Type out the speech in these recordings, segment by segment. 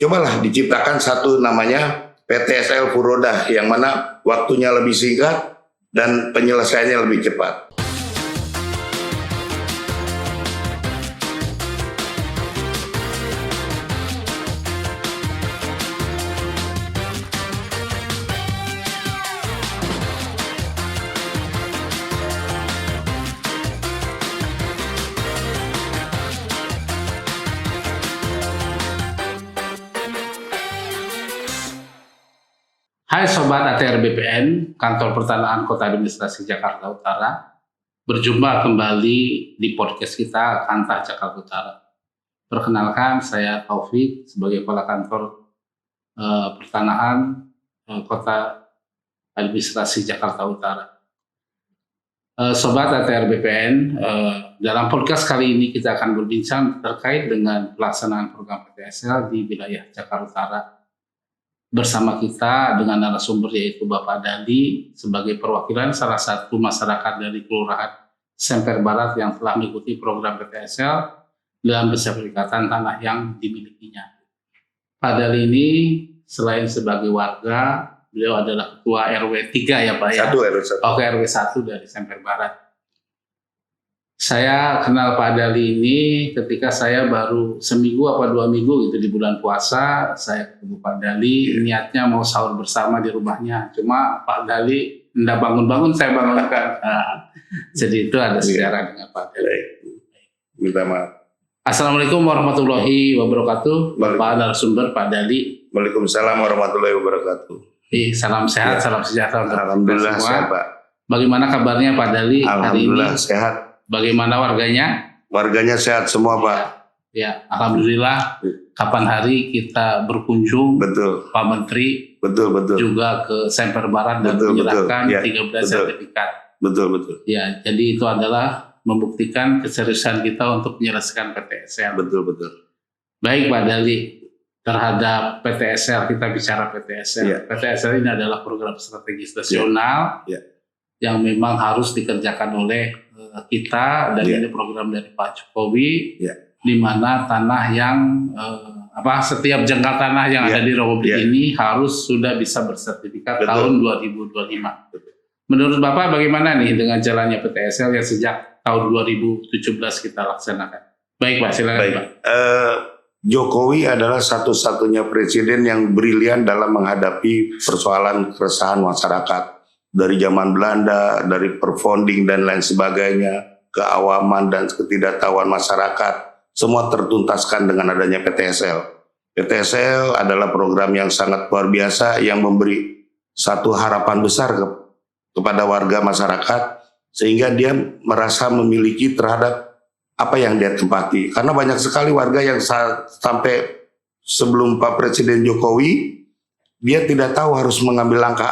cobalah diciptakan satu namanya PTSL Furoda yang mana waktunya lebih singkat dan penyelesaiannya lebih cepat. Hai Sobat ATR BPN, Kantor Pertanahan Kota Administrasi Jakarta Utara. Berjumpa kembali di podcast kita Kantah Jakarta Utara. Perkenalkan, saya Taufik sebagai Kepala Kantor Pertanahan Kota Administrasi Jakarta Utara. Sobat ATR BPN, dalam podcast kali ini kita akan berbincang terkait dengan pelaksanaan program PTSL di wilayah Jakarta Utara. Bersama kita dengan narasumber yaitu Bapak Dali sebagai perwakilan salah satu masyarakat dari Kelurahan Semper Barat yang telah mengikuti program PTSL dalam bersertifikatan tanah yang dimilikinya. Pak Dali ini selain sebagai warga, beliau adalah Ketua RW 3 ya Pak ya? Oke, RW 1 dari Semper Barat. Saya kenal Pak Dali ini ketika saya baru seminggu apa 2 minggu gitu di bulan puasa. Saya ketemu Pak Dali, niatnya mau sahur bersama di rumahnya. Cuma Pak Dali enggak bangun-bangun, saya bangunkan. Jadi itu ada sejarah dengan Pak Dali. Minta maaf. Assalamualaikum warahmatullahi wabarakatuh. Bapak narasumber Pak Dali. Waalaikumsalam warahmatullahi wabarakatuh. Salam sehat, salam sejahtera untuk Alhamdulillah semua. sehat Pak. Bagaimana kabarnya Pak Dali hari ini? Alhamdulillah sehat. Bagaimana warganya? Warganya sehat semua Pak. Ya, alhamdulillah. Kapan hari kita berkunjung, Betul. Pak Menteri, Betul. juga ke Semper Barat dan Betul. menyerahkan Ya, 13 betul. sertifikat. Betul. Ya, jadi itu adalah membuktikan keseriusan kita untuk menyelesaikan PTSL. Betul. Baik Pak Dali, terhadap PTSL, kita bicara PTSL. Ya. PTSL ini adalah program strategis nasional Ya. yang memang harus dikerjakan oleh kita, dan Ya. ini program dari Pak Jokowi, Ya. di mana tanah yang setiap jengkal tanah yang Ya. ada di Republik Ya. ini harus sudah bisa bersertifikat Betul. tahun 2025. Menurut Bapak bagaimana nih dengan jalannya PTSL yang sejak tahun 2017 kita laksanakan? Baik Pak, silakan Baik. Pak. Jokowi adalah satu-satunya presiden yang brilian dalam menghadapi persoalan keresahan masyarakat. Dari zaman Belanda, dari perfounding dan lain sebagainya, keawaman dan ketidaktahuan masyarakat, semua tertuntaskan dengan adanya PTSL. PTSL adalah program yang sangat luar biasa yang memberi satu harapan besar kepada warga masyarakat, sehingga dia merasa memiliki terhadap apa yang dia tempati. Karena banyak sekali warga yang sampai sebelum Pak Presiden Jokowi, dia tidak tahu harus mengambil langkah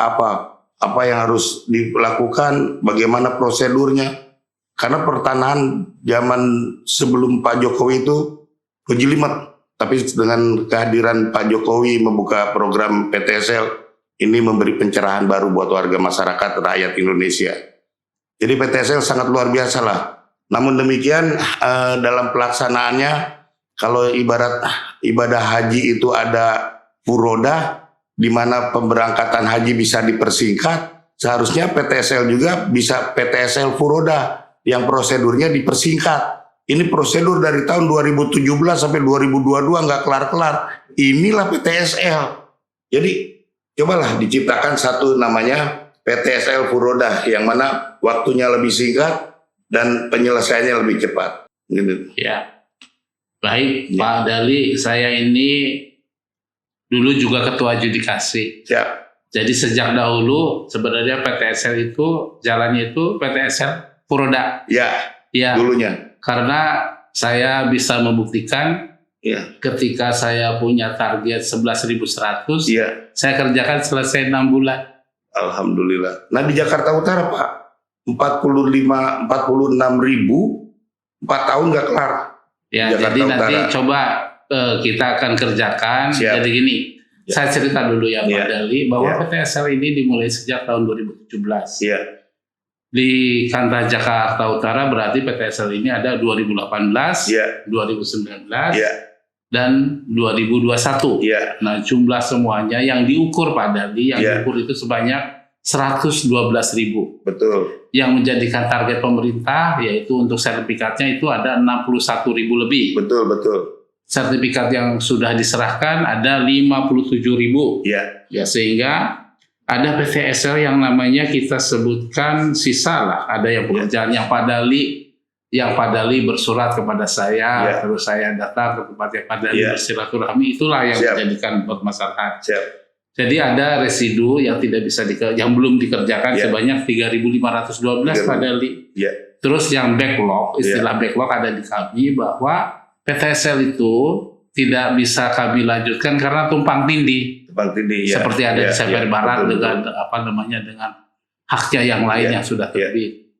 apa yang harus dilakukan, bagaimana prosedurnya. Karena pertanahan zaman sebelum Pak Jokowi itu kejelimet. Tapi dengan kehadiran Pak Jokowi membuka program PTSL, ini memberi pencerahan baru buat warga masyarakat rakyat Indonesia. Jadi PTSL sangat luar biasa lah. Namun demikian dalam pelaksanaannya, kalau ibadah haji itu ada furoda, di mana pemberangkatan haji bisa dipersingkat, seharusnya PTSL juga bisa PTSL Furoda yang prosedurnya dipersingkat. Ini prosedur dari tahun 2017 sampai 2022 nggak kelar-kelar. Inilah PTSL. Jadi cobalah diciptakan satu namanya PTSL Furoda yang mana waktunya lebih singkat dan penyelesaiannya lebih cepat. Gitu. Ya, baik Pak Dali, saya ini dulu juga ketua adjudikasi. Siap. Jadi sejak dahulu sebenarnya PTSL itu jalannya itu PTSL Furoda. Ya, dulunya. Karena saya bisa membuktikan ketika saya punya target 11.100, saya kerjakan selesai 6 bulan. Alhamdulillah. Nah di Jakarta Utara Pak, 46.000, 4 tahun nggak kelar. Ya, jadi nanti coba kita akan kerjakan. Siap. Jadi gini, saya cerita dulu ya Pak Dali, bahwa Ya. PTSL ini dimulai sejak tahun 2017. Iya. Di Kantah Jakarta Utara berarti PTSL ini ada 2018, Iya. 2019, Iya. dan 2021. Iya. Nah, jumlah semuanya yang diukur Pak Dali, yang Iya. diukur itu sebanyak 112.000. Betul. Yang menjadikan target pemerintah yaitu untuk sertifikatnya itu ada 61.000 lebih. Betul. Sertifikat yang sudah diserahkan ada 57.000. Iya. Ya, sehingga ada PTSL yang namanya kita sebutkan sisa lah. Ada yang pekerjaan yang Pak Dali bersurat kepada saya, terus saya datang ke tempatnya Pak Dali bersilaturahmi, itulah yang menjadikan permasalahan. Jadi ada residu yang tidak bisa yang belum dikerjakan sebanyak 3.512 Pak Dali. Terus yang backlog, istilah backlog ada di kami bahwa PTSL itu tidak bisa kami lanjutkan karena tumpang tindih. Seperti ada di Seper Barat dengan dengan haknya yang lain yang sudah terbit.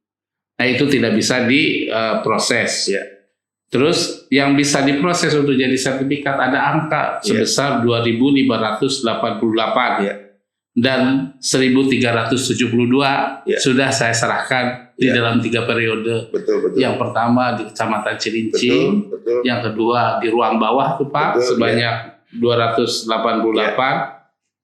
Nah, itu tidak bisa diproses. Terus yang bisa diproses untuk jadi sertifikat ada angka sebesar 2.588 dan 1.372 sudah saya serahkan di dalam 3 periode. Betul. Yang pertama di Kecamatan Cilincing, yang kedua di ruang bawah tuh Pak sebanyak 288.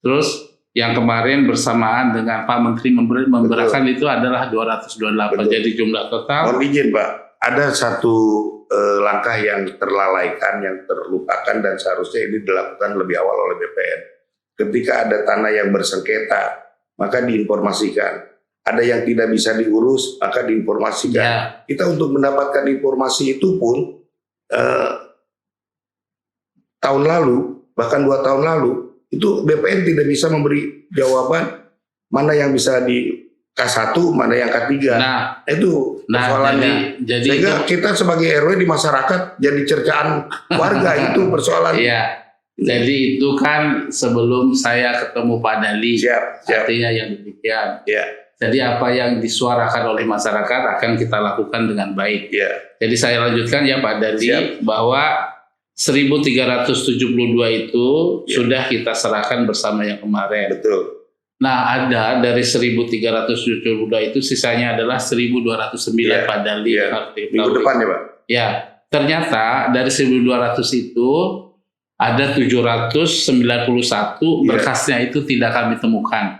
Terus yang kemarin bersamaan dengan Pak Menteri memberikan itu adalah 228. Jadi jumlah total. Mohon izin Pak, ada satu langkah yang terlalaikan, yang terlupakan dan seharusnya ini dilakukan lebih awal oleh BPN. Ketika ada tanah yang bersengketa, maka diinformasikan. Ada yang tidak bisa diurus, maka diinformasikan. Kita untuk mendapatkan informasi itu pun tahun lalu, bahkan 2 tahun lalu, itu BPN tidak bisa memberi jawaban mana yang bisa di K1, mana yang K3. Itu persoalannya. Sehingga kita sebagai RW di masyarakat jadi cercaan warga itu persoalan. Jadi itu kan sebelum saya ketemu Pak Dali, artinya yang demikian. Jadi apa yang disuarakan oleh masyarakat akan kita lakukan dengan baik. Jadi saya lanjutkan ya Pak Dali bahwa 1.372 itu sudah kita serahkan bersama yang kemarin. Betul. Nah, ada dari 1.372 itu sisanya adalah 1.209 Pak Dali. Minggu depan ya Pak? Ya, ternyata dari 1.200 itu ada 791 berkasnya itu tidak kami temukan.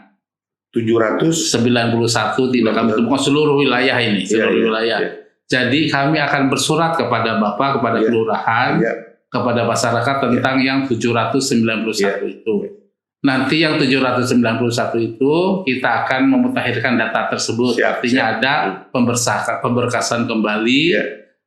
791 tidak kami temukan seluruh wilayah ini, wilayah. Jadi kami akan bersurat kepada Bapak, kepada kelurahan, kepada masyarakat tentang yang 791 itu. Nanti yang 791 itu kita akan memutakhirkan data tersebut. Artinya ada pemberkasan kembali.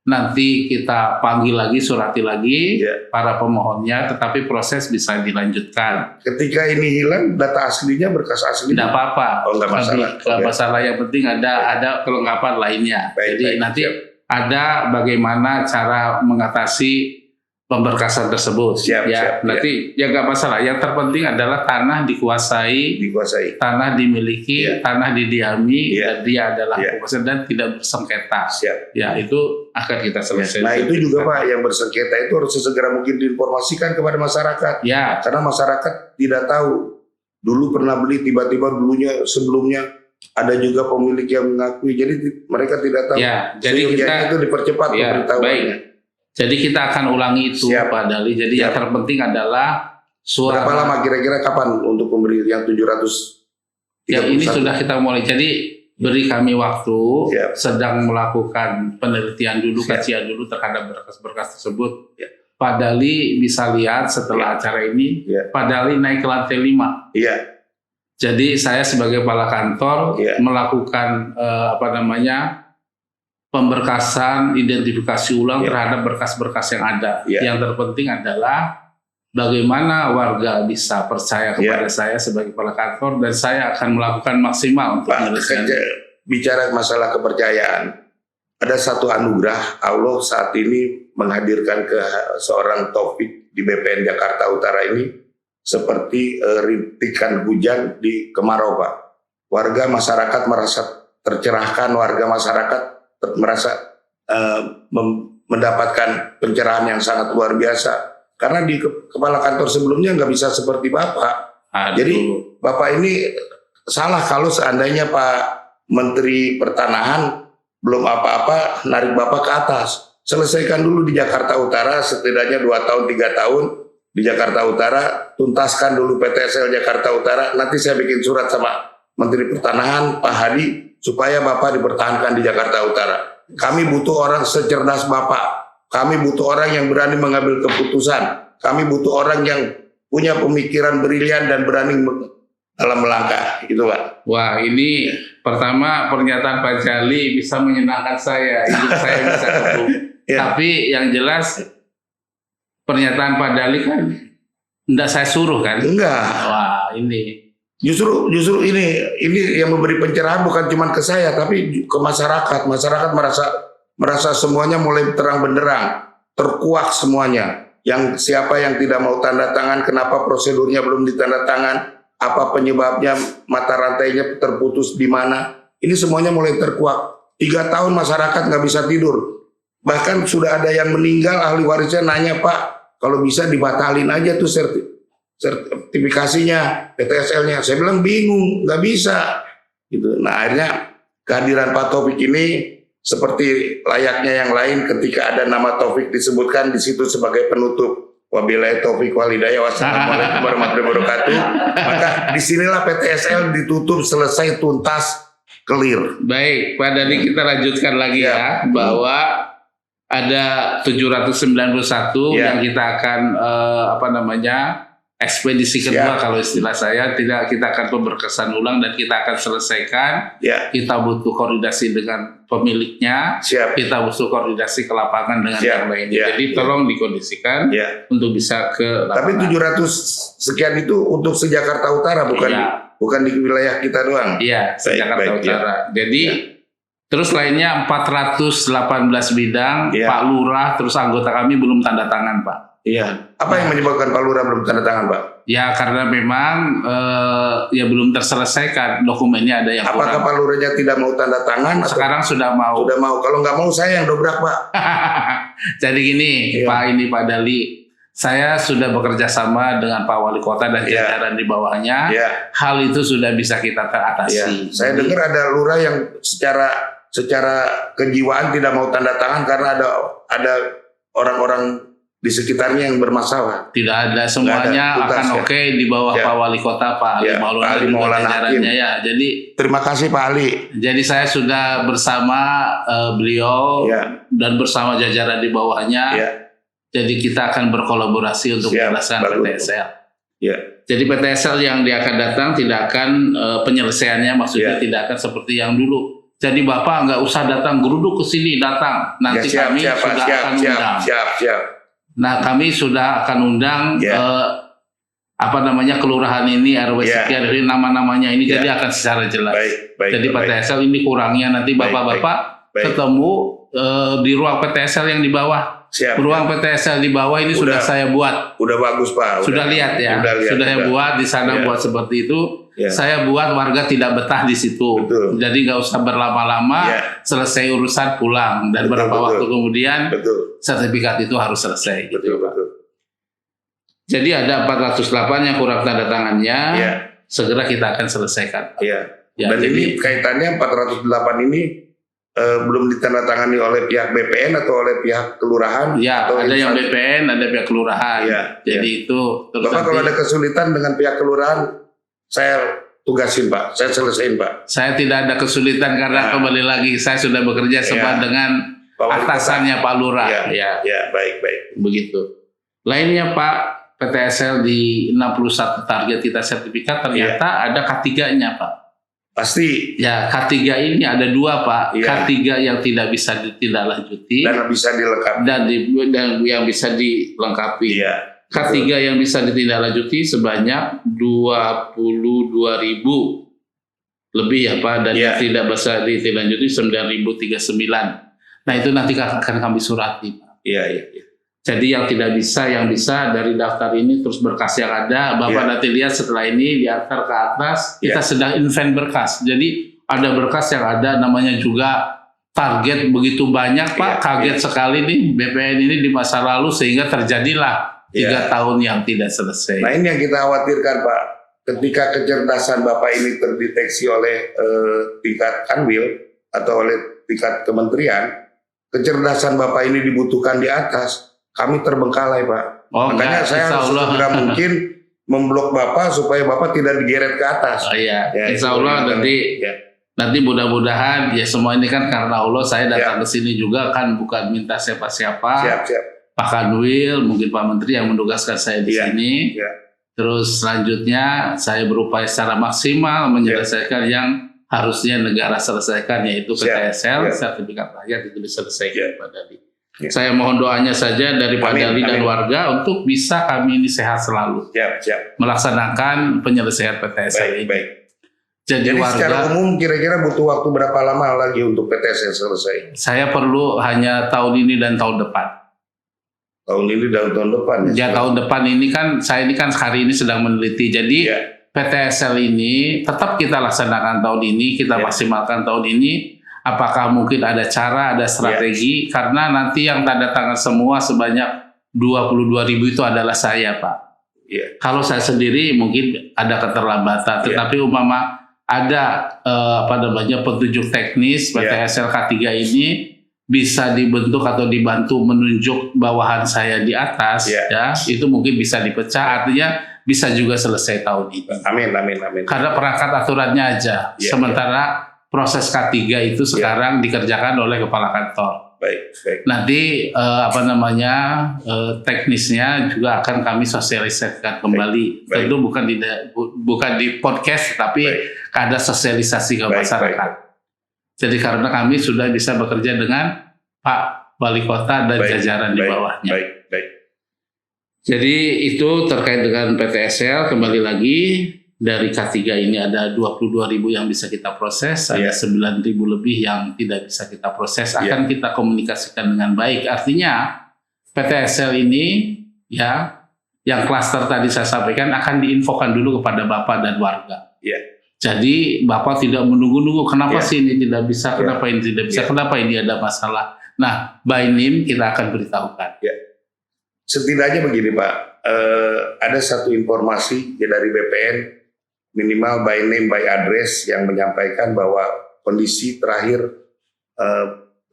Nanti kita panggil lagi, surati lagi para pemohonnya, tetapi proses bisa dilanjutkan. Ketika ini hilang, data aslinya, berkas aslinya? Tidak apa-apa. Nggak masalah. Nggak masalah. Yang penting ada kelengkapan lainnya. Jadi nanti ada bagaimana cara mengatasi pemberkasan tersebut. Nanti ya nggak masalah. Yang terpenting adalah tanah dikuasai, tanah dimiliki, tanah didiami, dan dia adalah penguasa dan tidak bersengketa. Ya, itu akan kita selesaikan. Nah, itu juga Pak, yang bersengketa itu harus sesegera mungkin diinformasikan kepada masyarakat. Karena masyarakat tidak tahu. Dulu pernah beli, tiba-tiba sebelumnya ada juga pemilik yang mengakui. Jadi mereka tidak tahu. Jadi kita itu dipercepat pemberitahuannya. Jadi kita akan ulangi itu Pak Dali. Jadi yang terpenting adalah suara. Berapa lama kira-kira kapan untuk pemberi yang 700? Ini sudah kita mulai. Jadi beri kami waktu, sedang melakukan penelitian dulu, kajian dulu terhadap berkas-berkas tersebut. Pak Dali bisa lihat setelah acara ini, Pak Dali naik ke lantai 5. Jadi saya sebagai kepala kantor melakukan pemberkasan, identifikasi ulang terhadap berkas-berkas yang ada. Yang terpenting adalah bagaimana warga bisa percaya kepada saya sebagai kepala kantor, dan saya akan melakukan maksimal untuk menyelesaikan. Bicara masalah kepercayaan, ada satu anugerah Allah saat ini menghadirkan ke seorang Taufik di BPN Jakarta Utara ini seperti rintikan hujan di kemarau Pak. Warga masyarakat merasa tercerahkan, warga masyarakat merasa mendapatkan pencerahan yang sangat luar biasa, karena di kepala kantor sebelumnya nggak bisa seperti Bapak. Jadi Bapak ini salah kalau seandainya Pak Menteri Pertanahan belum apa-apa narik Bapak ke atas. selesaikan dulu di Jakarta Utara, setidaknya 2 tahun 3 tahun di Jakarta Utara, tuntaskan dulu PTSL Jakarta Utara. Nanti saya bikin surat sama Menteri Pertanahan Pak Hadi supaya Bapak dipertahankan di Jakarta Utara. Kami butuh orang secerdas Bapak. Kami butuh orang yang berani mengambil keputusan. Kami butuh orang yang punya pemikiran brilian dan berani dalam melangkah, gitu Pak. Wah, ini pertama pernyataan Pak Jali bisa menyenangkan saya, hidup saya bisa ketemu. Ya. Tapi yang jelas pernyataan Pak Dali kan enggak saya suruh kan? Enggak. Wah, ini Justru ini yang memberi pencerahan bukan cuma ke saya tapi ke masyarakat. Masyarakat merasa semuanya mulai terang benderang, terkuak semuanya. Yang siapa yang tidak mau tanda tangan, kenapa prosedurnya belum ditanda tangan, apa penyebabnya, mata rantainya terputus di mana. Ini semuanya mulai terkuak. 3 tahun masyarakat nggak bisa tidur. Bahkan sudah ada yang meninggal, ahli warisnya nanya, Pak, kalau bisa dibatalin aja tuh sertifikasinya, PTSL-nya. Saya bilang bingung, nggak bisa. Gitu. Nah akhirnya kehadiran Pak Taufik ini seperti layaknya yang lain, ketika ada nama Taufik disebutkan di situ sebagai penutup. Wabillahi taufik wal hidayah, wassalamualaikum warahmatullahi wabarakatuh. Maka disinilah PTSL ditutup, selesai, tuntas, clear. baik. Pak Dali, kita lanjutkan lagi ya, bahwa ada 791 Ya. yang kita akan ekspedisi kedua kalau istilah saya, tidak, kita akan pemberkasan ulang dan kita akan selesaikan. Ya, Kita butuh koordinasi dengan pemiliknya, siap. kita butuh koordinasi ke lapangan dengan Siap. yang lainnya. Ya. Jadi tolong dikondisikan Ya. untuk bisa ke Tapi lapangan. 700 sekian itu untuk se-Jakarta Utara, bukan di wilayah kita doang. Iya, Jakarta baik, Utara. Jadi terus lainnya 418 bidang, Ya. Pak Lurah, terus anggota kami belum tanda tangan, Pak. Iya. Apa yang menyebabkan Pak Lurah belum tanda tangan, Pak? Ya karena memang ya belum terselesaikan, dokumennya ada yang Apakah kurang. Pak Lurahnya tidak mau tanda tangan? Atau Sekarang sudah mau. sudah mau? Kalau nggak mau saya yang dobrak, Pak. Jadi gini, Iya. Pak Dali, saya sudah bekerja sama dengan Pak Wali Kota dan Iya. jajaran di bawahnya. Ya. Hal itu sudah bisa kita Ya. teratasi. Saya Jadi, dengar ada lurah yang secara kejiwaan tidak mau tanda tangan karena ada orang-orang di sekitarnya yang bermasalah. tidak ada, semuanya tuntas, akan ya. oke di bawah Ya. Pak Wali Kota, Pak Ali Ya, Maulana Pak Ali dan Maulana jajarannya Hakim. ya. Jadi Terima kasih Pak Ali. saya sudah bersama beliau Ya. dan bersama jajaran di bawahnya. Ya. Jadi kita akan berkolaborasi untuk Siap, menjelaskan bagus. PTSL. Ya. Jadi PTSL yang dia akan datang tidak akan penyelesaiannya maksudnya Ya. tidak akan seperti yang dulu. Jadi Bapak nggak usah datang geruduk ke sini, datang. Nanti Ya, kami siap, sudah akan undang. siap. Nah, kami sudah akan undang Ya. kelurahan ini, RW Ya. sekian, ini nama-namanya ini, Ya. jadi akan secara jelas. Baik. Jadi PTSL ini kurangnya nanti Baik, Bapak-Bapak baik. ketemu di ruang PTSL yang di bawah. Siap. Ruang PTSL di bawah ini sudah saya buat. Udah bagus Pak. Sudah lihat ya. Sudah saya buat di sana, Ya. buat seperti itu. Ya. Saya buat warga tidak betah di situ. Betul. Jadi nggak usah berlama-lama, Ya. selesai urusan pulang dan Betul, beberapa betul. waktu kemudian Betul. sertifikat itu harus selesai. Gitu, Pak. Betul. Jadi ada 408 yang kurang tanda tangannya. Ya. Segera kita akan selesaikan. Ya. Ya, Dan jadi ini kaitannya 408 ini belum ditandatangani oleh pihak BPN atau oleh pihak kelurahan? ya atau ada yang instansi? BPN, ada pihak kelurahan. Iya, Jadi itu terus Bapak kalau nanti ada kesulitan dengan pihak kelurahan, saya tugasin Pak, saya selesaiin Pak. saya tidak ada kesulitan karena Nah. kembali lagi saya sudah bekerja sama Iya. dengan Pak Wali Kota. atasannya Pak Lurah. Ya, baik. Begitu. Lainnya Pak, PTSL di 61 target kita sertifikat ternyata ada K3-nya Pak. Pasti Ya K3 ini ada 2 Pak. Iya. K3 yang tidak bisa ditindaklanjuti dan bisa dilengkapi. dan yang bisa dilengkapi. Iya. K3 yang bisa ditindaklanjuti sebanyak 22.000 lebih ya Pak, dan Iya. yang tidak bisa ditindaklanjuti 9.039. Nah itu nanti akan kami surati Pak. Iya. Jadi yang tidak bisa, yang bisa dari daftar ini terus berkas yang ada, Bapak Iya. nanti lihat setelah ini diantar ke atas, kita Iya. sedang invent berkas. Jadi ada berkas yang ada namanya juga target begitu banyak Pak, Iya, kaget sekali nih BPN ini di masa lalu sehingga terjadilah 3 Iya. tahun yang tidak selesai. Nah ini yang kita khawatirkan Pak, ketika kecerdasan Bapak ini terdeteksi oleh tingkat kanwil atau oleh tingkat kementerian, kecerdasan Bapak ini dibutuhkan di atas, kami terbengkalai Pak. Oh, Makanya enggak, saya insya harus Allah. segera mungkin memblok Bapak supaya Bapak tidak digeret ke atas. Oh iya, Ya, insya itu Allah yang nanti ya. nanti mudah-mudahan ya semua ini kan karena Allah. Saya datang ke sini juga kan bukan minta siapa-siapa. Siap. Pak Kanwil, mungkin Pak Menteri yang menugaskan saya di Ya, sini. ya. Terus selanjutnya saya berupaya secara maksimal menyelesaikan yang harusnya negara selesaikan, yaitu Siap, PTSL, ya. sertifikat rakyat itu diselesaikan Ya. Pak Dali. Ya. Saya mohon doanya saja dari Pak Amin, Dali dan amin. warga untuk bisa kami ini sehat selalu Siap. melaksanakan penyelesaian PTSL ini. Baik. Jadi secara warga, umum kira-kira butuh waktu berapa lama lagi untuk PTSL selesai? saya perlu hanya tahun ini dan tahun depan. Tahun ini dan tahun depan Ya tahun depan ini kan saya ini kan hari ini sedang meneliti. Jadi Ya. PTSL ini tetap kita laksanakan tahun ini, kita Ya. maksimalkan tahun ini. Apakah mungkin ada cara, ada strategi? Karena nanti yang tanda tangan semua sebanyak 22.000 itu adalah saya, Pak. Ya. Kalau saya sendiri mungkin ada keterlambatan, tetapi umpama ada petunjuk teknis PTSL K3 ini bisa dibentuk atau dibantu menunjuk bawahan saya di atas, ya itu mungkin bisa dipecah, artinya bisa juga selesai tahun ini. Amin. Karena perangkat aturannya aja, sementara proses K3 itu sekarang dikerjakan oleh kepala kantor. Baik. Nanti teknisnya juga akan kami sosialisasikan kembali. Baik. Tentu bukan di podcast, tapi ada sosialisasi ke masyarakat. Jadi karena kami sudah bisa bekerja dengan Pak Wali Kota dan jajaran di bawahnya. Baik. Jadi itu terkait dengan PTSL. Kembali lagi dari K3 ini ada 22.000 yang bisa kita proses, ada 9.000 lebih yang tidak bisa kita proses. Akan kita komunikasikan dengan baik. Artinya PTSL ini ya yang klaster tadi saya sampaikan akan diinfokan dulu kepada Bapak dan warga. Jadi Bapak tidak menunggu-nunggu kenapa sih ini tidak bisa, kenapa ini tidak bisa, kenapa ini ada masalah. Nah, by name kita akan beritahukan. Setidaknya begini Pak, ada satu informasi dari BPN minimal by name by address yang menyampaikan bahwa kondisi terakhir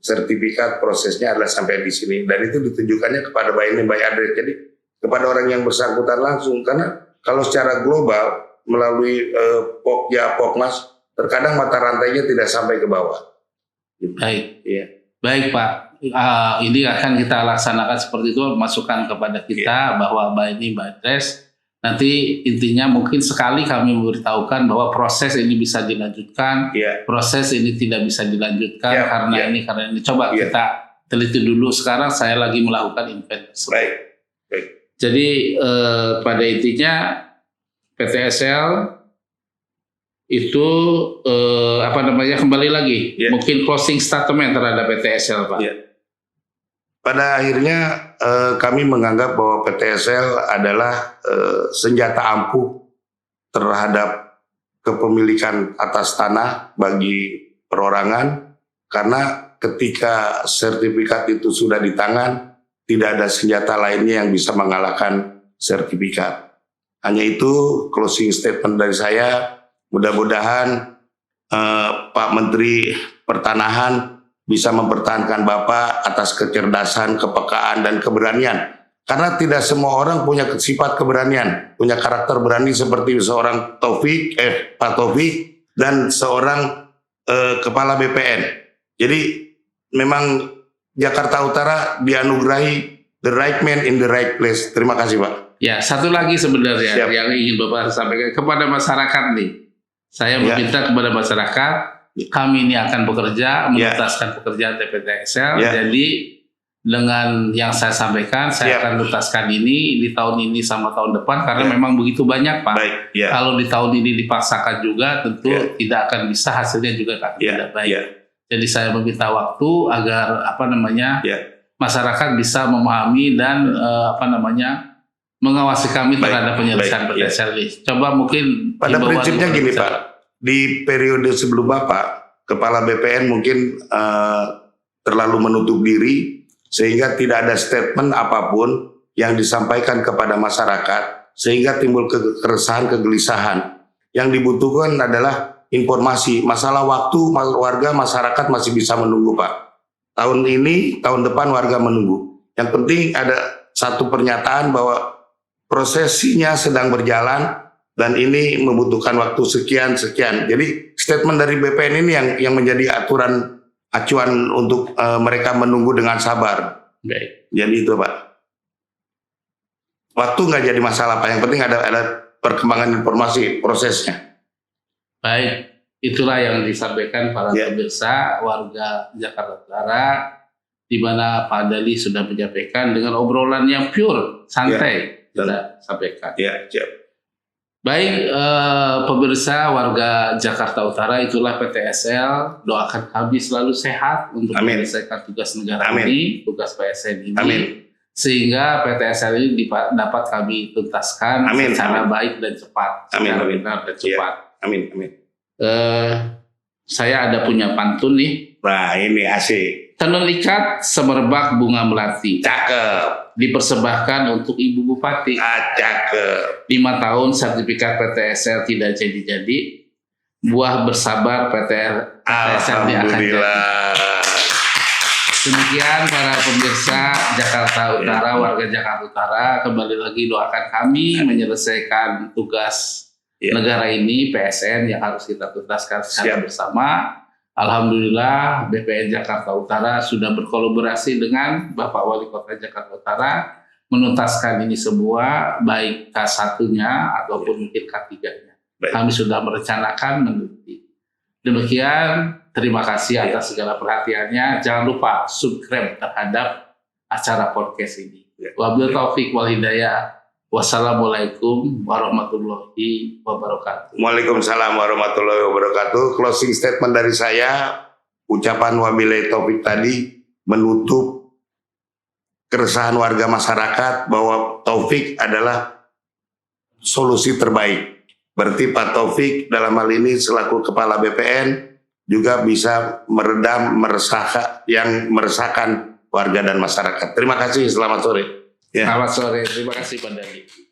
sertifikat prosesnya adalah sampai di sini, dan itu ditujukannya kepada by name by address. Jadi kepada orang yang bersangkutan langsung, karena kalau secara global melalui Pokja, Pokmas, terkadang mata rantainya tidak sampai ke bawah. Baik, baik Pak. Ini akan kita laksanakan seperti itu, masukan kepada kita bahwa by name by address. Nanti intinya mungkin sekali kami memberitahukan bahwa proses ini bisa dilanjutkan, proses ini tidak bisa dilanjutkan karena ini. Coba kita teliti dulu. Sekarang saya lagi melakukan inventarisasi. Baik. Jadi pada intinya PTSL itu kembali lagi mungkin closing statement terhadap PTSL Pak. Pada akhirnya kami menganggap bahwa PTSL adalah senjata ampuh terhadap kepemilikan atas tanah bagi perorangan, karena ketika sertifikat itu sudah di tangan, tidak ada senjata lainnya yang bisa mengalahkan sertifikat. Hanya itu closing statement dari saya. Mudah-mudahan Pak Menteri Pertanahan bisa mempertahankan Bapak atas kecerdasan, kepekaan, dan keberanian. Karena tidak semua orang punya sifat keberanian, punya karakter berani seperti seorang Pak Taufik dan seorang Kepala BPN. Jadi memang Jakarta Utara dianugerahi the right man in the right place. Terima kasih Pak. Ya, satu lagi sebenarnya yang ingin Bapak sampaikan kepada masyarakat nih. Saya meminta kepada masyarakat, kami ini akan bekerja menuntaskan pekerjaan TPTSL. Jadi dengan yang saya sampaikan, saya akan tuntaskan ini di tahun ini sama tahun depan karena memang begitu banyak Pak. Kalau di tahun ini dipaksakan juga tentu tidak akan bisa, hasilnya juga tidak baik. Jadi saya meminta waktu agar masyarakat bisa memahami dan mengawasi kami terhadap penyelesaian PTSL ini. Coba mungkin pada prinsipnya gini Pak, di periode sebelum Bapak Kepala BPN mungkin terlalu menutup diri sehingga tidak ada statement apapun yang disampaikan kepada masyarakat sehingga timbul keresahan, kegelisahan. Yang dibutuhkan adalah informasi. Masalah waktu warga masyarakat masih bisa menunggu Pak. tahun ini, tahun depan warga menunggu. Yang penting ada satu pernyataan bahwa prosesinya sedang berjalan dan ini membutuhkan waktu sekian. Jadi statement dari BPN ini yang menjadi aturan acuan untuk mereka menunggu dengan sabar. Baik. Jadi itu Pak. Waktu nggak jadi masalah Pak. Yang penting ada perkembangan informasi prosesnya. Baik, itulah yang disampaikan para pemirsa warga Jakarta Utara, di mana Pak Dali sudah menyampaikan dengan obrolan yang pure, santai, kita sampaikan. Ya, siap. Baik, pemirsa warga Jakarta Utara, itulah PT-SL. Doakan kami selalu sehat untuk menyelesaikan tugas negara ini, tugas PSN ini. Amin. Sehingga PT-SL ini dapat kami tuntaskan secara baik dan cepat, secara benar dan cepat. Amin. Saya ada punya pantun nih. Nah, ini asik. Tenun ikat semerbak bunga melati. Cakep. Dipersembahkan untuk Ibu Bupati. Cakep. 5 tahun sertifikat PT-SL tidak jadi-jadi. Buah bersabar PT-SL akan jadi. Alhamdulillah. Demikian para pemirsa Jakarta Utara, warga Jakarta Utara, kembali lagi doakan kami menyelesaikan tugas negara ini, PSN yang harus kita tuntaskan secara bersama. Alhamdulillah BPN Jakarta Utara sudah berkolaborasi dengan Bapak Wali Kota Jakarta Utara menuntaskan ini semua, baik K1-nya ataupun mungkin K3-nya. Kami sudah merencanakan meneliti. Demikian, terima kasih atas segala perhatiannya. Jangan lupa subscribe terhadap acara podcast ini. Wabil taufik wal hidayah. Wassalamualaikum warahmatullahi wabarakatuh. Waalaikumsalam warahmatullahi wabarakatuh. Closing statement dari saya, ucapan wabillahi taufik tadi menutup keresahan warga masyarakat bahwa Taufik adalah solusi terbaik. Berarti Pak Taufik dalam hal ini selaku Kepala BPN juga bisa meredam yang meresahkan warga dan masyarakat. Terima kasih, selamat sore. Selamat sore, terima kasih Pak Dali.